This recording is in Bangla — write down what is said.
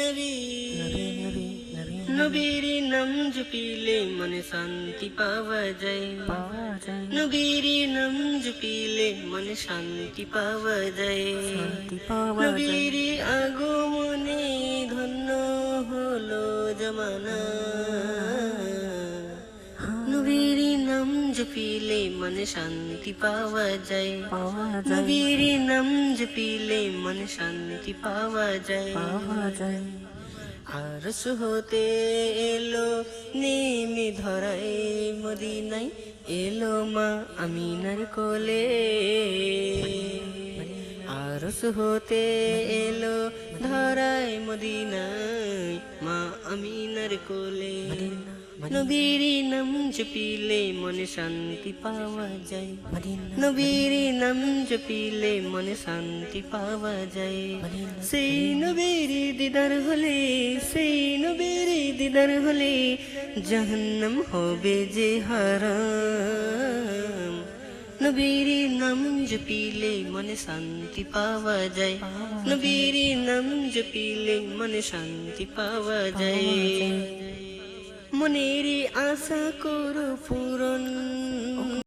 নবী নবীর নাম জপিলে মনে শান্তি পাওয়া যায় নবীর নাম জপিলে মনে শান্তি পাওয়া যায় নবীর আগমনে ধন্য হলো জমানা নবীর নাম জপিলে মনে শান্তি পাওয়া যায় নবীর নাম জপিলে মনে শান্তি পাওয়া যায় আরশ হতে এলো নেমে ধরায় মদিনায় এলো মা আমিনার কোলে আরশ হতে এলো ধরায় মদিনায় মা আমিনার কোলে নবীর নাম জপিলে মনে শান্তি পাওয়া যায় নবীর নাম জপিলে মনে শান্তি পাওয়া যায় সেই নবীর দিদার হলে সেই নবীর দিদার হলে জাহান্নাম হবে যে হারাম নবীর নাম জপিলে মনে শান্তি পাওয়া যায় নবীর নাম জপিলে মনে শান্তি পাওয়া যায় মনের আশা করো পূরণ